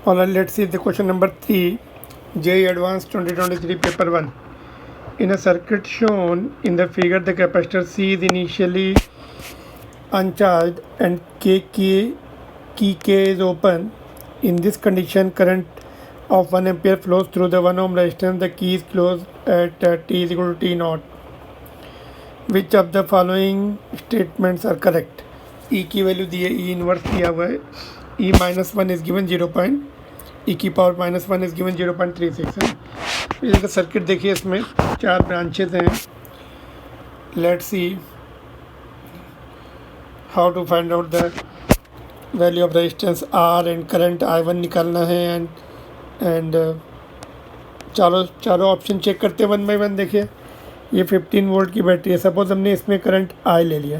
Alright, let's see the question number 3, JEE Advanced 2023 paper 1. In a circuit shown in the figure, the capacitor C is initially uncharged and key K is open. In this condition, current of 1 ampere flows through the 1 ohm resistance. The key is closed at t is equal to t naught. Which of the following statements are correct? E की value दी है, E inverse दिया हुआ है, E -1 is given 0. E की power -1 is given 0.36 है. इसका circuit देखिए, इसमें 4 ब्रांचेस हैं. Let's see how to find out the value of resistance R and current I1 निकालना है. एंड चारों ऑप्शन चेक करते हैं 1 बाय 1. देखिए, ये 15 वोल्ट की बैटरी है. सपोज हमने इसमें करंट I ले लिया,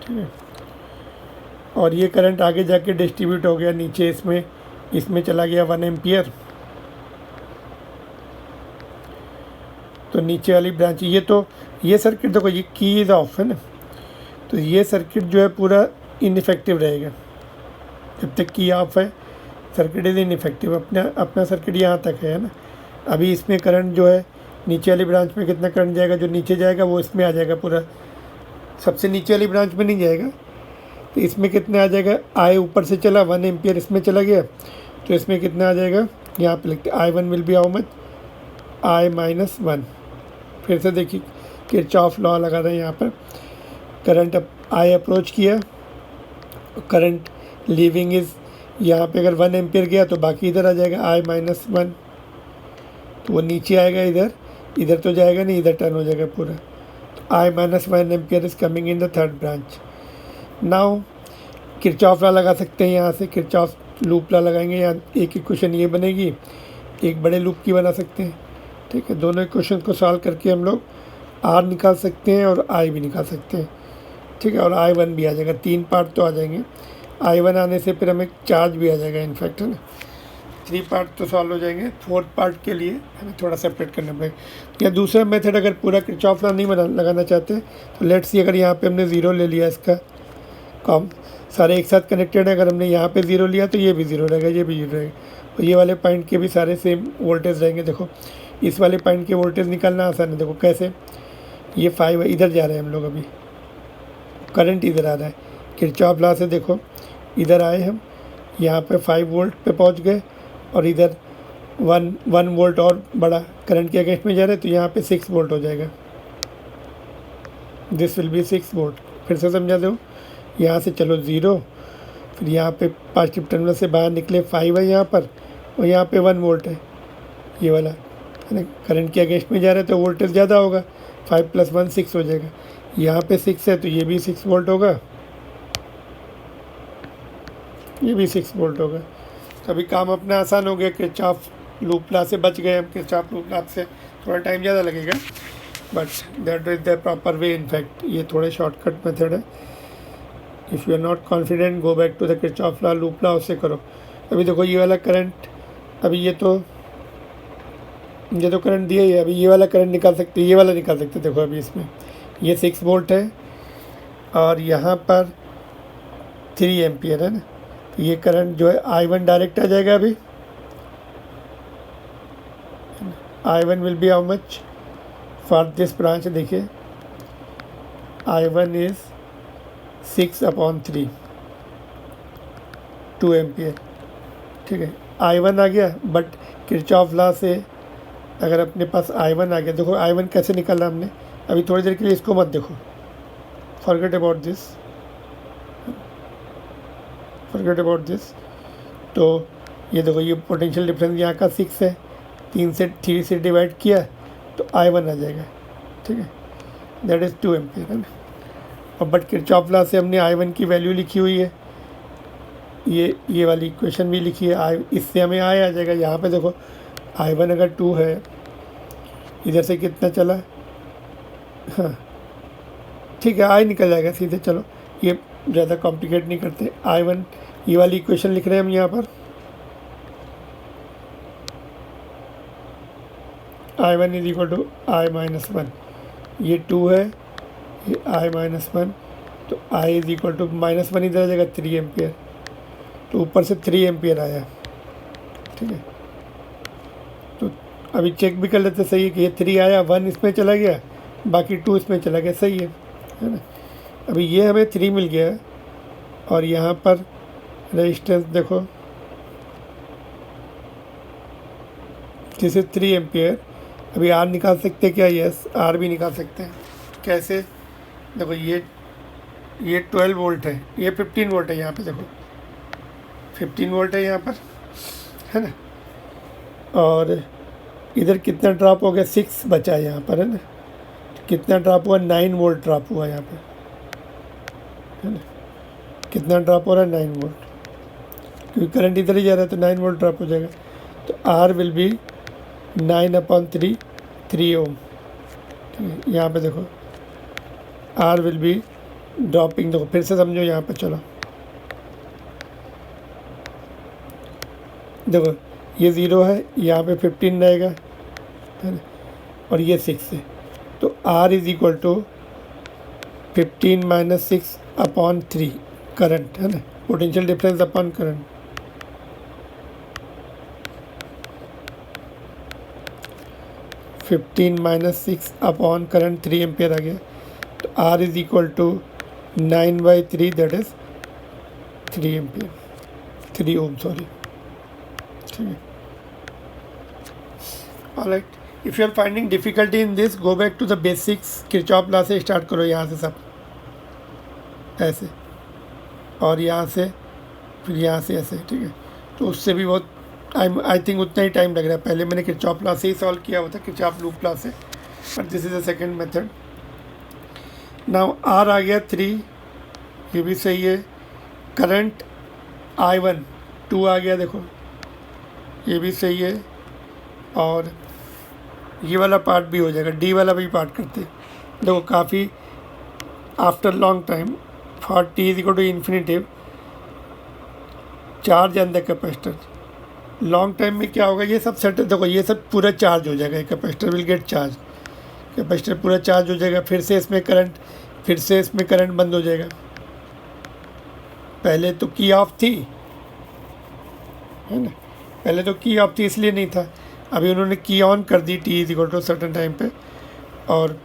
ठीक है, और ये करंट आगे जाके डिस्ट्रीब्यूट हो गया नीचे, इसमें चला गया 1 एम्पियर. तो नीचे वाली ब्रांच ये सर्किट देखो, ये की इज ऑफ है ना, तो ये सर्किट जो है पूरा इनइफेक्टिव रहेगा जब तक की ऑफ है. Circuit is ineffective. अपना सर्किट यहाँ तक है ना. अभी इसमें करंट जो है नीचे वाली ब्रांच में कितना करंट जाएगा, जो नीचे जाएगा वो इसमें आ जाएगा पूरा, सबसे नीचे वाली ब्रांच में नहीं जाएगा. तो इसमें कितना आ जाएगा, I ऊपर से चला 1 एम्पियर इसमें चला गया, तो इसमें कितना आ जाएगा, यहाँ पे लिखते I1 will be how much, I-1. फिर से देखिए, किरचॉफ लॉ लगा रहे हैं यहाँ पर. करंट अब I अप्रोच किया, करंट लीविंग इज यहाँ पे अगर 1 एम्पियर गया तो बाकी इधर आ जाएगा I-1, तो वो नीचे आएगा, इधर तो जाएगा नहीं, इधर टर्न हो जाएगा पूरा. I-1 ampere is coming in the third branch. Now Kirchhoff law लगा सकते हैं, यहाँ से किरचॉफ लूप लॉ लगाएंगे. यहाँ एक इक्वेशन ये बनेगी, एक बड़े लूप की बना सकते हैं, ठीक है. दोनों इक्वेशन को सॉल्व करके हम लोग R निकाल सकते हैं और I भी निकाल सकते हैं, ठीक है, और I1 भी आ जाएगा. 3 पार्ट तो आ जाएंगे. I1 आने से फिर हमें चार्ज भी आ जाएगा, इनफैक्ट, है ना. 3 पार्ट तो सॉल्व हो जाएंगे. 4th पार्ट के लिए हमें थोड़ा सेपरेट करना पड़ेगा. या दूसरा मेथड, अगर पूरा किरचॉफ लॉ नहीं लगाना चाहते तो लेट्स सी, अगर यहाँ पे हमने 0 ले लिया, इसका सारे एक साथ कनेक्टेड है. अगर हमने यहाँ पे 0 लिया तो ये भी 0 रहेगा, ये भी 0 रहेगा, और ये वाले पॉइंट के भी सारे सेम वोल्टेज रहेंगे. देखो, इस वाले पॉइंट के वोल्टेज निकालना आसान है. देखो कैसे, ये 5 है, इधर जा रहे हैं हम लोग, अभी करंट इधर आ रहा है. किरचॉफ लॉ से देखो, इधर आए हम, यहाँ पे 5 वोल्ट पे पहुँच गए, और इधर 1 वोल्ट और बड़ा करंट के अगेंस्ट में जा रहे हैं, तो यहाँ पे 6 वोल्ट हो जाएगा. This will be 6 volt. फिर से समझा दो, यहाँ से चलो 0, फिर यहाँ पे पॉजिटिव टर्मिनल से बाहर निकले 5 है यहाँ पर, और यहाँ पे 1 वोल्ट है, ये वाला है ना, करंट के अगेंस्ट में जा रहे हैं तो वोल्टेज ज़्यादा होगा. 5 + 1 6 हो जाएगा. यहाँ पे 6 है तो ये भी 6 वोल्ट होगा, ये भी 6 वोल्ट होगा. अभी काम अपना आसान हो गया. किरचॉफ लूप लॉ से बच गए हम. किरचॉफ लूप लॉ से थोड़ा टाइम ज़्यादा लगेगा, but that is the proper way. In fact ये थोड़े शॉर्टकट मेथड है. If you are not confident, go back to the Kirchhoff law, loop law, उससे करो. अभी देखो, ये वाला करंट, अभी ये तो करंट दिया ही है. अभी ये वाला करंट निकाल सकते, ये वाला निकाल सकते. देखो अभी इसमें ये 6 वोल्ट है, और यहाँ पर 3 एम्पियर है ना, तो ये करंट जो है I1 डायरेक्ट आ जाएगा. अभी I1 will be how much for this branch. देखिए, I1 इज 6/3, 2 एम्पियर, ठीक है. I1 आ गया, बट किरचॉफ लॉ से अगर अपने पास I1 आ गया, देखो I1 कैसे निकाला हमने. अभी थोड़ी देर के लिए इसको मत देखो, फॉरगेट अबाउट दिस. तो ये देखो, ये पोटेंशियल डिफरेंस यहाँ का 6 है, 3 से डिवाइड किया तो I1 आ जाएगा, ठीक है. दैट इज़ 2 एम्पियर, है ना. और बट किरचॉफ लॉ से हमने I1 की वैल्यू लिखी हुई है, ये वाली इक्वेशन भी लिखी है. इससे हमें I आ जाएगा. यहाँ पे देखो, I1 अगर 2 है, इधर से कितना चला, हाँ ठीक है, I निकल जाएगा सीधे. चलो, ये ज़्यादा कॉम्प्लिकेट नहीं करते. I1, ये वाली इक्वेशन लिख रहे हैं हम यहाँ पर. I1 is equal to I-1. ये 2 है, ये I-1, तो I इज इक्वल टू -1 इधर आ जाएगा, 3 एम्पियर. तो ऊपर से 3 एम्पियर आया, ठीक है। तो अभी चेक भी कर लेते सही है कि ये 3 आया, 1 इसमें चला गया, बाकी 2 इसमें चला गया, सही है ना। अभी ये हमें 3 मिल गया है और यहाँ पर रेजिस्टेंस देखो, जैसे 3 एम्पियर। अभी आर निकाल सकते हैं क्या? यस, आर भी निकाल सकते हैं। कैसे? देखो ये 12 वोल्ट है, ये 15 वोल्ट है, यहाँ पे देखो 15 वोल्ट है यहाँ पर, है ना। और इधर कितना ड्रॉप हो गया? 6 बचा है यहाँ पर, है ना। कितना ड्रॉप हुआ? 9 वोल्ट ड्रॉप हुआ यहाँ पे, है ना। कितना ड्रॉप हो रहा है? 9 वोल्ट, क्योंकि करंट इधर ही जा रहा है तो 9 वोल्ट ड्रॉप हो जाएगा। तो आर विल बी 9/3, 3 ओम, ठीक है। यहाँ पे देखो आर विल बी ड्रॉपिंग, देखो फिर से समझो यहाँ पे, चलो देखो ये 0 है, यहाँ पे 15 रहेगा, है ना, और ये 6 है। तो R is equal to 15 - 6/3 current, है ना, potential difference upon current. -15 - 6 current 3 ampere आ गया। तो R is equal to 9/3, that is 3 ampere, 3 ohm, sorry, ठीक है। Alright, if you are finding difficulty in this, go back to the basics. Kirchhoff law से start करो, यहाँ से सब ऐसे, और यहाँ से फिर यहाँ से ऐसे, ठीक है। तो उससे भी बहुत आई थिंक उतना ही टाइम लग रहा है। पहले मैंने किरचॉफ लॉ से ही सॉल्व किया हुआ था, किरचॉफ लूप लॉ से, but this is the second method. Now R आ गया 3, ये भी सही है। करंट I1 2 आ गया, देखो ये भी सही है। और ये वाला पार्ट भी हो जाएगा, डी वाला भी पार्ट करते। देखो काफ़ी after long time for t is equal to infinitive charge and the capacitor. Long time में क्या होगा? ये सब सेट, देखो ये सब पूरा चार्ज हो जाएगा, capacitor will get charge, capacitor पूरा चार्ज हो जाएगा। फिर से इसमें करंट बंद हो जाएगा। पहले तो की ऑफ थी, है ना, पहले तो की ऑफ थी इसलिए नहीं था। अभी उन्होंने की ऑन कर दी t is equal to certain time पे, और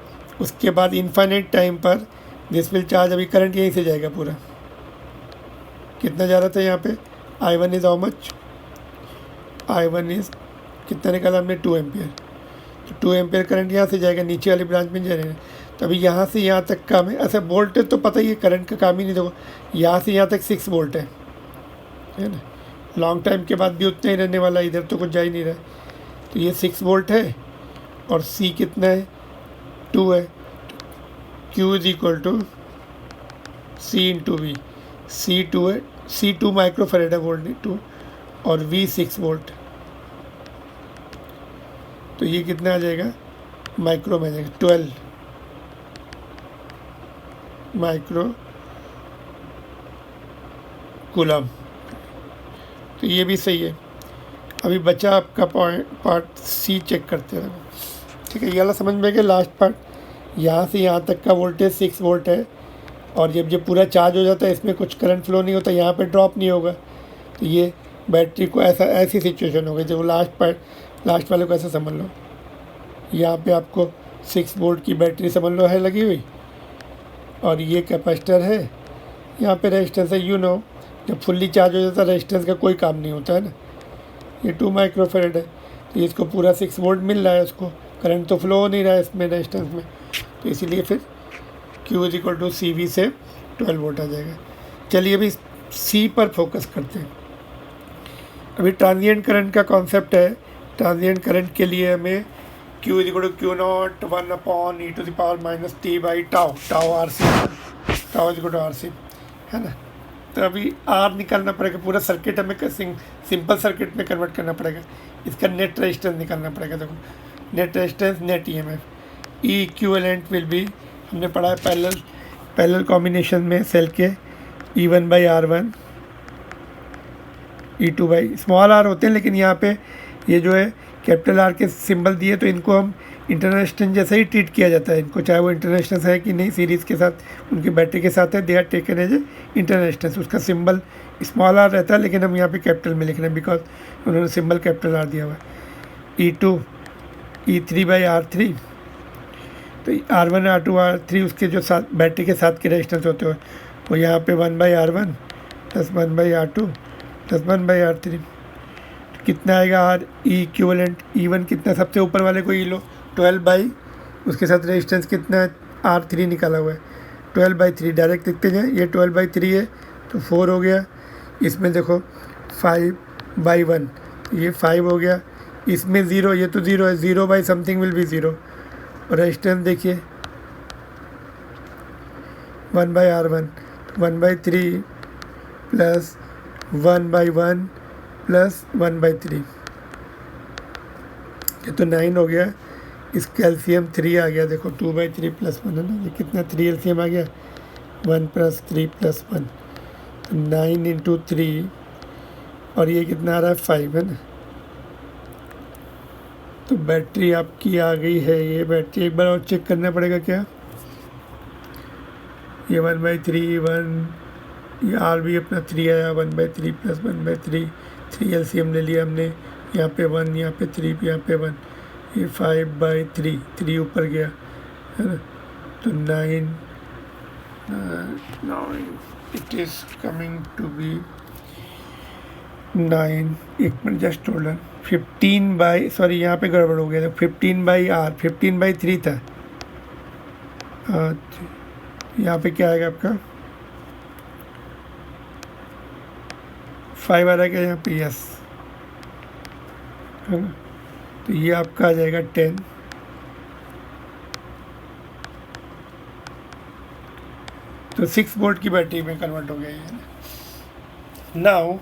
उसके बाद इनफाइनाइट टाइम पर दिस विल चार्ज। अभी करंट यहीं से जाएगा पूरा। कितना जा रहा था यहाँ पे? I1 is how much? I1 is कितना निकाला हमने? 2 एम्पियर। तो 2 एम्पियर करंट यहाँ से जाएगा, नीचे वाली ब्रांच में जा रहे हैं। तो अभी यहाँ से यहाँ तक का हमें ऐसा वोल्ट तो पता ही है, करंट का काम ही नहीं। देखो यहाँ से यहाँ तक 6 वोल्ट है ना। लॉन्ग टाइम के बाद भी उतना ही रहने वाला, इधर तो कुछ जा ही नहीं रहा। तो ये 6 वोल्ट है, और C कितना है? 2 है। Q is equal to C into V। C 2 है, C 2 माइक्रोफैरेड है, वोल्ट नहीं 2, और V 6 वोल्ट। तो ये कितना आ जाएगा? माइक्रो में आ जाएगा, 12 माइक्रो कूलम। तो ये भी सही है। अभी बचा आपका पार्ट C, चेक करते हैं, ठीक है। ये वाला समझ में गया। लास्ट पार्ट, यहाँ से यहाँ तक का वोल्टेज 6 वोल्ट है, और जब पूरा चार्ज हो जाता है इसमें कुछ करंट फ्लो नहीं होता, यहाँ पे ड्रॉप नहीं होगा। तो ये बैटरी को ऐसी सिचुएशन हो गई। जब लास्ट वाले को ऐसा समझ लो, यहाँ पे आपको 6 वोल्ट की बैटरी समझ लो है लगी हुई, और ये कैपेसिटर है, यहाँ पे रेजिस्टेंस है। जब फुल्ली चार्ज हो जाता है रेजिस्टेंस का कोई काम नहीं होता है ना। ये 2 माइक्रोफैरेड है, तो इसको पूरा 6 वोल्ट मिल रहा है, उसको करंट तो फ्लो हो नहीं रहा है इसमें रेजिस्टेंस में। तो इसीलिए फिर Q is equal to CV से 12 वोल्ट आ जाएगा। चलिए अभी C पर फोकस करते हैं। अभी ट्रांजिएंट करंट का कॉन्सेप्ट है। ट्रांजिएंट करंट के लिए हमें Q is equal to Q0 1/e⁻t/τ, tau is equal to RC, है ना। तो अभी R निकालना पड़ेगा। पूरा सर्किट हमें सिंपल सर्किट में कन्वर्ट करना पड़ेगा। इसका नेट रेजिस्टेंस निकालना पड़ेगा। देखो net resistance, net EMF। E equivalent will be, हमने पढ़ा है पैरेलल कॉम्बिनेशन में सेल के, E1/R1 E2/, स्मॉल r होते हैं, लेकिन यहाँ पे ये जो है कैपिटल R के सिंबल दिए, तो इनको हम इंटरनेशनल जैसे ही ट्रीट किया जाता है इनको, चाहे वो इंटरनेशनल है कि नहीं, सीरीज़ के साथ उनकी बैटरी के साथ है, they are taken as international. उसका सिंबल स्मॉल आर रहता है, लेकिन हम यहाँ पे कैपिटल में लिख रहे हैं बिकॉज उन्होंने सिंबल कैपिटल आर दिया हुआ है। E2 E3/R3, तो R1 R2 R3 उसके जो साथ बैटरी के साथ के रेजिस्टेंस होते हैं वो यहाँ पे 1/R1 plus 1/R2 plus 1/R3। कितना आएगा R E इक्विवेलेंट E1 कितना, सबसे ऊपर वाले को E लो, 12 उसके साथ रेजिस्टेंस कितना है R3 निकाला हुआ है 12/3, डायरेक्ट लिखते जाए, ये 12/3 है तो 4 हो गया। इसमें देखो 5/1, ये 5 हो गया। इसमें 0, ये तो 0 है, 0 समथिंग विल बी 0। और रेजिस्टेंस देखिए 1/R1 1/3 प्लस 1/1 प्लस 1/3, ये तो 9 हो गया। इसका एलसीएम 3 आ गया, देखो 2/3 प्लस 1 है ना, ये कितना 3 एलसीएम आ गया, 1 + 3 + 1, 9 × 3, और ये कितना आ रहा है 5 है ना। तो बैटरी आपकी आ गई है, ये बैटरी एक बार और चेक करना पड़ेगा क्या, ये 1/3 1, ये आर भी अपना 3 आया, 1/3 प्लस 1/3, 3 एलसीएम ले लिया हमने, यहाँ पे 1, यहाँ पे 3, यहाँ पे 1, ये 5/3, 3 ऊपर गया है ना, तो 9 it is coming to be 9, एक minute just hold on, 15 sorry यहाँ पे गड़बड़ हो गया, 15/R, 15/3 था। यहाँ पे क्या आएगा आपका 5 आ रहा है क्या यहाँ पे, यस है ना, तो ये आपका आ जाएगा 10। तो 6 वोल्ट की बैटरी में कन्वर्ट हो गया ये। नाउ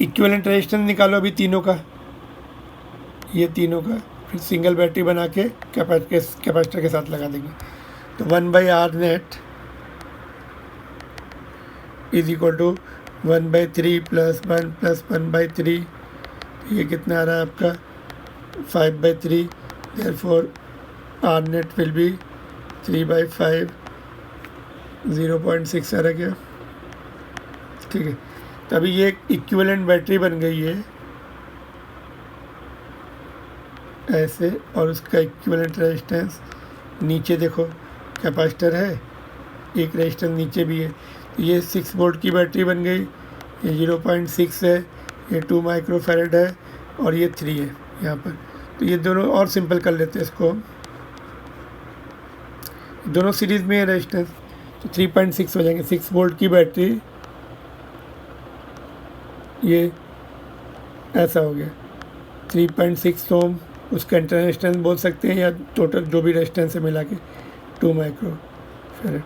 इक्विवेलेंट रेजिस्टेंस निकालो अभी तीनों का, ये तीनों का, फिर सिंगल बैटरी बना के कैपेसिटर के साथ लगा देंगे। तो 1/R net is equal to 1/3 + 1 + 1/3, ये कितना आ रहा है आपका 5/3, therefore R net will be 3/5, 0.6 आ रहा क्या, ठीक है। तो अभी ये इक्विवेलेंट बैटरी बन गई है ऐसे, और उसका इक्विवेलेंट रेजिस्टेंस नीचे देखो कैपेसिटर है, एक रेजिस्टेंस नीचे भी है, तो ये 6 वोल्ट की बैटरी बन गई, ये 0.6 है, ये 2 माइक्रोफैरड है, और ये 3 है यहाँ पर। तो ये दोनों और सिंपल कर लेते हैं इसको, दोनों सीरीज़ में है रेजिस्टेंस, तो 3.6 हो जाएंगे। 6 वोल्ट की बैटरी ये ऐसा हो गया 3.6 ओम, उसका इंटरनल रेजिस्टेंस बोल सकते हैं, या टोटल जो भी रेजिस्टेंस है मिला के 2 माइक्रोफैरड।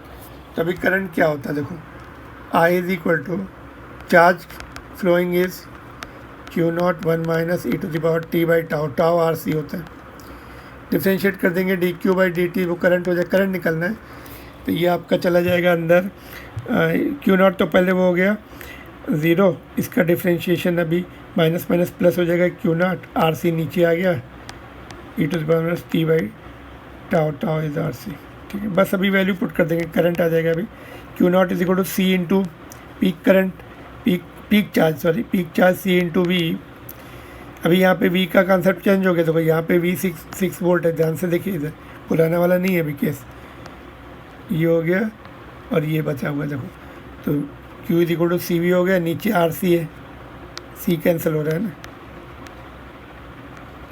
तभी करंट क्या होता है देखो, I is equal to charge flowing is Q0 1 - e⁻t/τ, tau RC होता है। डिफ्रेंशिएट कर देंगे dq/dt, वो करंट हो जाए, करंट निकलना है, तो ये आपका चला जाएगा अंदर। Q0 तो पहले वो हो गया 0, इसका डिफ्रेंशिएशन अभी माइनस माइनस प्लस हो जाएगा, Q0 RC नीचे आ गया, e⁻t/τ, टाउ इज RC, ठीक है। बस अभी वैल्यू पुट कर देंगे, करंट आ जाएगा अभी Q0 is equal to C into peak current, peak charge C into V। अभी यहाँ पे V का कॉन्सेप्ट चेंज हो गया, तो यहाँ पे V 6 वोल्ट है, ध्यान से देखिए, इधर पुराना वाला नहीं है अभी केस, ये हो गया और ये बचा हुआ देखो, तो Q is equal to CV हो गया, नीचे RC है, C कैंसिल हो रहा है ना,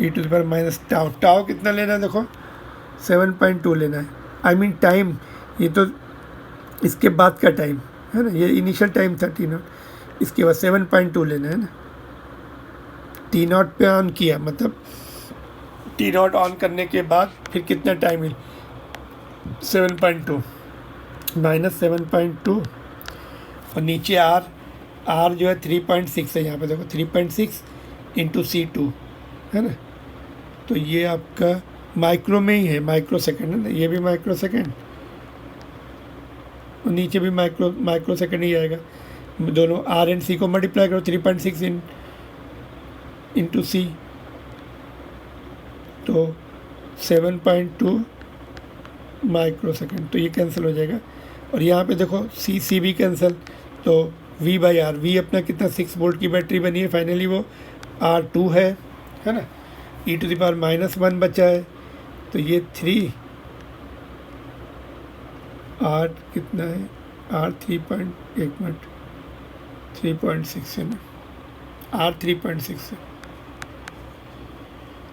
e⁻τ, टाउ कितना लेना है देखो 7.2 लेना है, आई मीन टाइम, ये तो इसके बाद का टाइम है ना, ये इनिशियल टाइम था T0, इसके बाद 7.2 लेना है ना। T0 पे ऑन किया, मतलब T0 ऑन करने के बाद फिर कितना टाइम है 7.2 माइनस 7.2, और नीचे R जो है 3.6 है, यहाँ पे देखो 3.6 इंटू C2 है ना, तो ये आपका माइक्रो में ही है, माइक्रो सेकेंड है ना, ये भी माइक्रो सेकेंड और नीचे भी माइक्रो सेकेंड ही आएगा। दोनों R एंड C को मल्टीप्लाई करो, 3.6 इंटू C, तो 7.2 माइक्रो सेकेंड, तो ये कैंसिल हो जाएगा। और यहाँ पे देखो सी भी कैंसिल, तो V/R, V अपना कितना 6 वोल्ट की बैटरी बनी है, फाइनली वो R2 है ना। e⁻−1 बचा है, तो ये 3 R कितना है, R 3.6 है ना, R 3.6 है,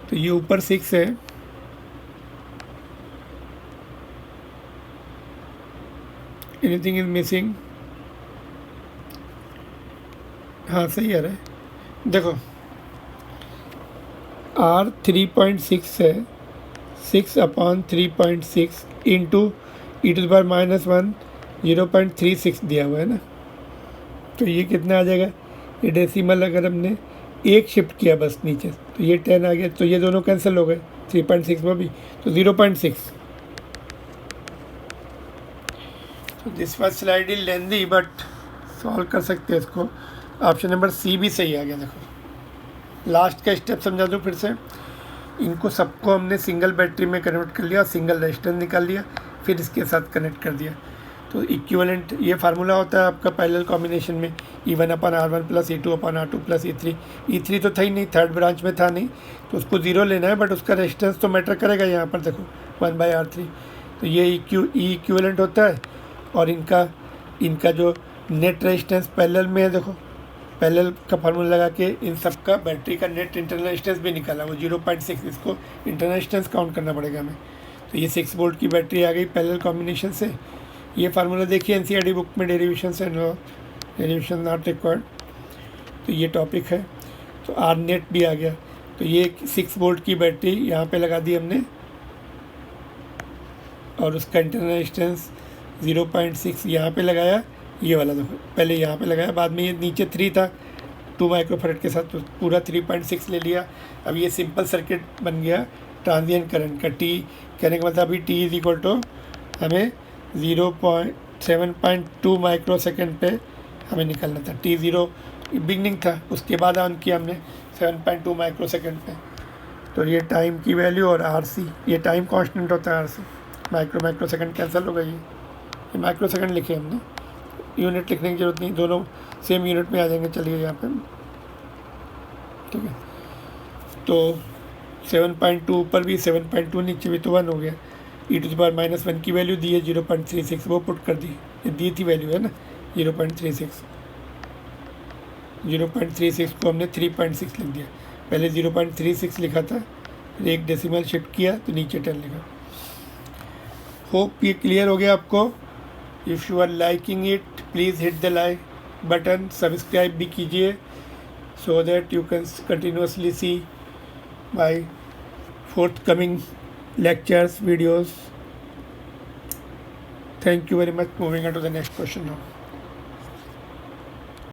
तो ये ऊपर 6 है। एनीथिंग इज मिसिंग, हाँ सही आ रहा है। देखो R 3.6 है, 6/3.6 इंटू e⁻−1 0.36 दिया हुआ है ना, तो ये कितना आ जाएगा, ये डेसिमल अगर हमने एक शिफ्ट किया बस नीचे तो ये 10 आ गया, तो ये दोनों कैंसिल हो गए, 3.6 वो भी, तो 0.6। तो this was slightly lengthy but solve कर सकते हैं इसको। ऑप्शन नंबर सी भी सही आ गया। देखो लास्ट का स्टेप समझा दूँ फिर से, इनको सबको हमने सिंगल बैटरी में कन्वर्ट कर लिया, सिंगल रेजिस्टेंस निकाल लिया, फिर इसके साथ कनेक्ट कर दिया। तो इक्विवेलेंट ये फार्मूला होता है आपका पैरेलल कॉम्बिनेशन में, E1/R1 + E2/R2 + E3। E3 तो था ही नहीं, थर्ड ब्रांच में था नहीं, तो उसको 0 लेना है, बट उसका रेजिस्टेंस तो मैटर करेगा। यहाँ पर देखो 1/R3, तो ये इक्विवेलेंट होता है। और इनका जो नेट रेजिस्टेंस पैरेलल में है, देखो पैरेलल का फार्मूला लगा के इन सब का बैटरी का नेट इंटरनल रेजिस्टेंस भी निकाला, वो 0.6, इसको इंटरनल रेजिस्टेंस काउंट करना पड़ेगा हमें। तो ये 6 वोल्ट की बैटरी आ गई पैरेलल कॉम्बिनेशन से। ये फार्मूला देखिए एनसीईआरटी बुक में, डेरिवेशन से डेरिवेशन नॉट रिक्वायर्ड। तो ये टॉपिक है। तो आर नेट भी आ गया। तो ये 6 वोल्ट की बैटरी यहाँ पे लगा दी हमने, और उसका इंटरनल रेजिस्टेंस 0.6 यहाँ पे लगाया। ये वाला देखो पहले यहाँ पे लगाया, बाद में ये नीचे 3 था 2 माइक्रोफैरड के साथ, तो पूरा 3.6 ले लिया। अब ये सिंपल सर्किट बन गया ट्रांजिएंट करंट का। टी कहने का मतलब अभी टी इज इक्वल टू हमें 7.2 माइक्रो सेकेंड पे हमें निकलना था। T0 बिगनिंग था, उसके बाद ऑन किया हमने 7.2 माइक्रो सेकेंड पे। तो ये टाइम की वैल्यू और RC, ये टाइम कांस्टेंट होता है RC। माइक्रो सेकेंड कैंसिल हो गई, ये माइक्रो सेकेंड लिखे हमने, यूनिट लिखने की जरूरत नहीं, दोनों सेम यूनिट में आ जाएंगे। चलिए यहाँ पे ठीक है। तो 7.2 ऊपर भी, 7.2 नीचे भी, तो 1 हो गया। e⁻−1 की वैल्यू दी है 0.36, वो पुट कर दी, ये दी थी वैल्यू है ना 0.36। 0.36 को हमने 3.6 लिख दिया, पहले 0.36 लिखा था, एक डेसिमल शिफ्ट किया तो नीचे 10 लिखा। होप ये क्लियर हो गया आपको। If you are liking it please hit the like button, subscribe भी कीजिए, so that you can continuously see my forthcoming lectures, videos. Thank you very much. Moving on to the next question now.